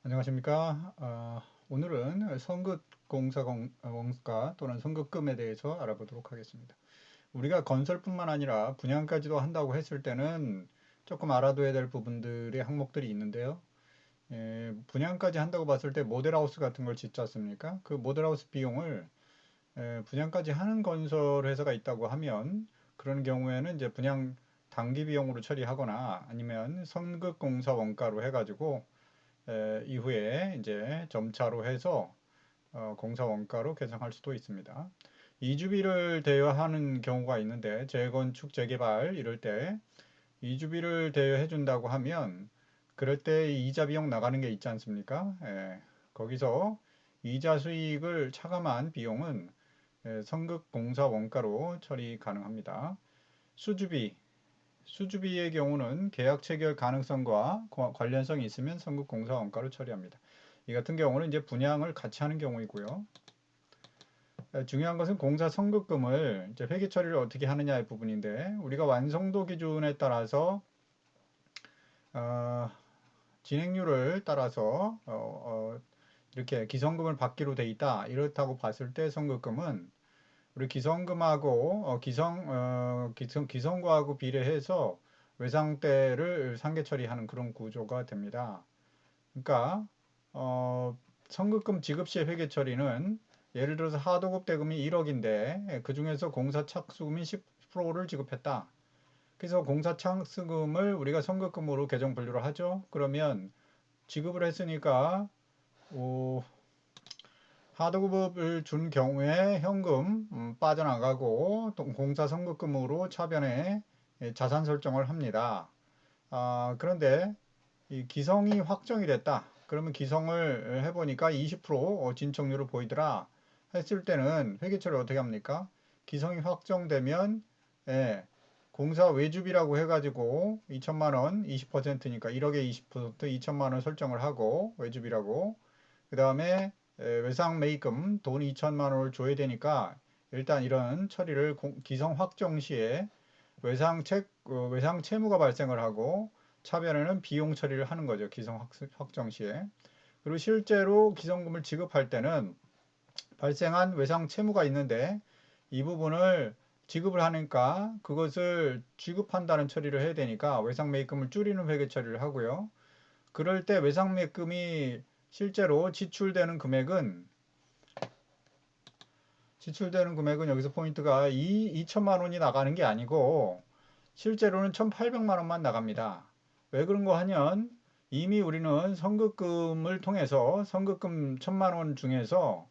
안녕하십니까. 오늘은 선급공사 원가 또는 선급금에 대해서 알아보도록 하겠습니다. 우리가 건설뿐만 아니라 분양까지도 한다고 했을 때는 조금 알아둬야 될 부분들의 항목들이 있는데요. 분양까지 한다고 봤을 때 모델하우스 같은 걸 짓지 않습니까? 그 모델하우스 비용을 분양까지 하는 건설 회사가 있다고 하면 그런 경우에는 이제 분양 단기 비용으로 처리하거나 아니면 선급공사 원가로 해가지고 이후에 이제 점차로 해서 공사 원가로 계산할 수도 있습니다. 이주비를 대여하는 경우가 있는데 재건축, 재개발 이럴 때 이주비를 대여해 준다고 하면 그럴 때 이자 비용 나가는 게 있지 않습니까? 거기서 이자 수익을 차감한 비용은 선급 공사 원가로 처리 가능합니다. 수주비, 수주비의 경우는 계약 체결 가능성과 관련성이 있으면 선급 공사 원가로 처리합니다. 이 같은 경우는 이제 분양을 같이 하는 경우이고요. 중요한 것은 공사 선급금을 이제 회계 처리를 어떻게 하느냐의 부분인데 우리가 완성도 기준에 따라서 어, 진행률을 따라서 이렇게 기성금을 받기로 돼 있다. 이렇다고 봤을 때 선급금은 우리 기성금하고 기성과하고 비례해서 외상대를 상계 처리하는 그런 구조가 됩니다. 그러니까 선급금 지급 시의 회계 처리는 예를 들어서 하도급 대금이 1억인데 그 중에서 공사 착수금이 10%를 지급했다. 그래서 공사 착수금을 우리가 선급금으로 계정 분류를 하죠. 그러면 지급을 했으니까 하도급을 준 경우에 현금 빠져나가고 공사 선급금으로 차변에 자산 설정을 합니다. 그런데 이 기성이 확정이 됐다. 그러면 기성을 해보니까 20% 진척률을 보이더라. 했을 때는 회계처리 어떻게 합니까? 기성이 확정되면 예, 공사 외주비라고 해가지고 2천만 원 20%니까 1억에 20% 2천만 원 설정을 하고 외주비라고 그 다음에 외상 매입금 돈 2천만 원을 줘야 되니까 일단 이런 처리를 기성 확정 시에 외상 채무가 발생을 하고 차변에는 비용 처리를 하는 거죠. 기성 확정 시에. 그리고 실제로 기성금을 지급할 때는 발생한 외상 채무가 있는데 이 부분을 지급을 하니까 그것을 지급한다는 처리를 해야 되니까 외상 매입금을 줄이는 회계 처리를 하고요. 그럴 때 외상 매입금이 실제로 지출되는 금액은 여기서 포인트가 2천만 원이 나가는 게 아니고 실제로는 1,800만 원만 나갑니다. 왜 그런 거 하면 이미 우리는 선급금을 통해서 선급금 1,000만 원 중에서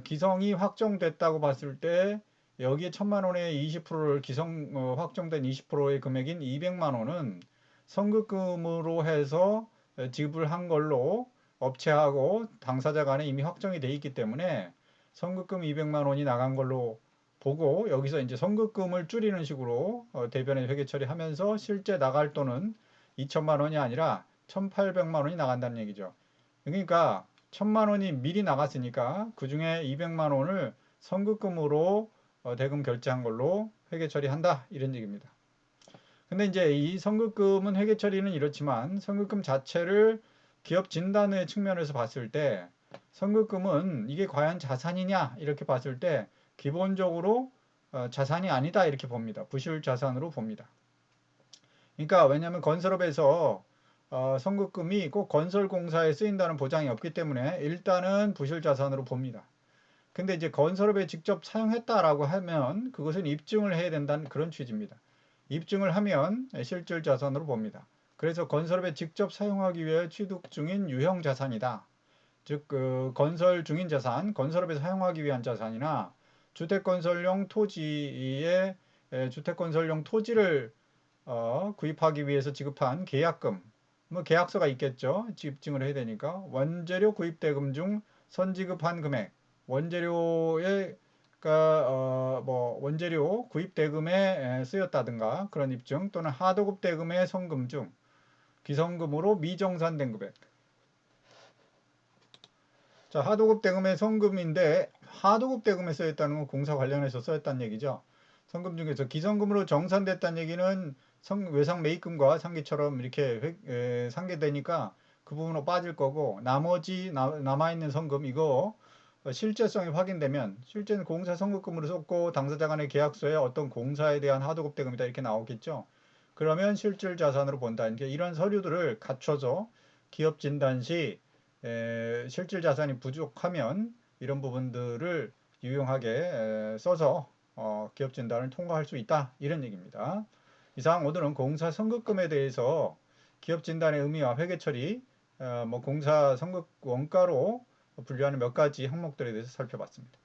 기성이 확정됐다고 봤을 때 여기에 1,000만 원의 20%를 확정된 20%의 금액인 200만 원은 선급금으로 해서 지불한 걸로 업체하고 당사자 간에 이미 확정이 돼 있기 때문에 선급금 200만 원이 나간 걸로 보고 여기서 이제 선급금을 줄이는 식으로 대변에 회계 처리하면서 실제 나갈 돈은 2천만 원이 아니라 1,800만 원이 나간다는 얘기죠. 그러니까 1,000만 원이 미리 나갔으니까 그 중에 200만 원을 선급금으로 대금 결제한 걸로 회계 처리한다 이런 얘기입니다. 근데 이제 이 선급금은 회계 처리는 이렇지만 선급금 자체를 기업 진단의 측면에서 봤을 때 선급금은 이게 과연 자산이냐 이렇게 봤을 때 기본적으로 자산이 아니다 이렇게 봅니다. 부실 자산으로 봅니다. 그러니까 왜냐하면 건설업에서 선급금이 꼭 건설공사에 쓰인다는 보장이 없기 때문에 일단은 부실 자산으로 봅니다. 근데 이제 건설업에 직접 사용했다라고 하면 그것은 입증을 해야 된다는 그런 취지입니다. 입증을 하면 실질 자산으로 봅니다. 그래서 건설업에 직접 사용하기 위해 취득 중인 유형 자산이다. 즉, 그 건설 중인 자산, 건설업에 사용하기 위한 자산이나 주택건설용 토지에 주택건설용 토지를 구입하기 위해서 지급한 계약금, 뭐 계약서가 있겠죠. 입증을 해야 되니까 원재료 구입 대금 중 선지급한 금액, 원재료의 그러니까 뭐 원재료 구입 대금에 쓰였다든가 그런 입증 또는 하도급 대금의 성금 중 기성금으로 미정산된 금액. 자, 하도급 대금의 성금인데 하도급 대금에 쓰였다는 건 공사 관련해서 쓰였다는 얘기죠. 성금 중에서 기성금으로 정산됐다는 얘기는 외상 매입금과 상기처럼 이렇게 상계되니까 그 부분으로 빠질 거고, 나머지 남아있는 성금 이거 실제성이 확인되면, 실제는 공사 선급금으로 썼고 당사자 간의 계약서에 어떤 공사에 대한 하도급 대금이다 이렇게 나오겠죠. 그러면 실질 자산으로 본다. 이런 서류들을 갖춰서 기업 진단 시 실질 자산이 부족하면 이런 부분들을 유용하게 써서 기업 진단을 통과할 수 있다 이런 얘기입니다. 이상 오늘은 공사 선급금에 대해서 기업 진단의 의미와 회계 처리, 뭐 공사 선급 원가로 분류하는 몇 가지 항목들에 대해서 살펴봤습니다.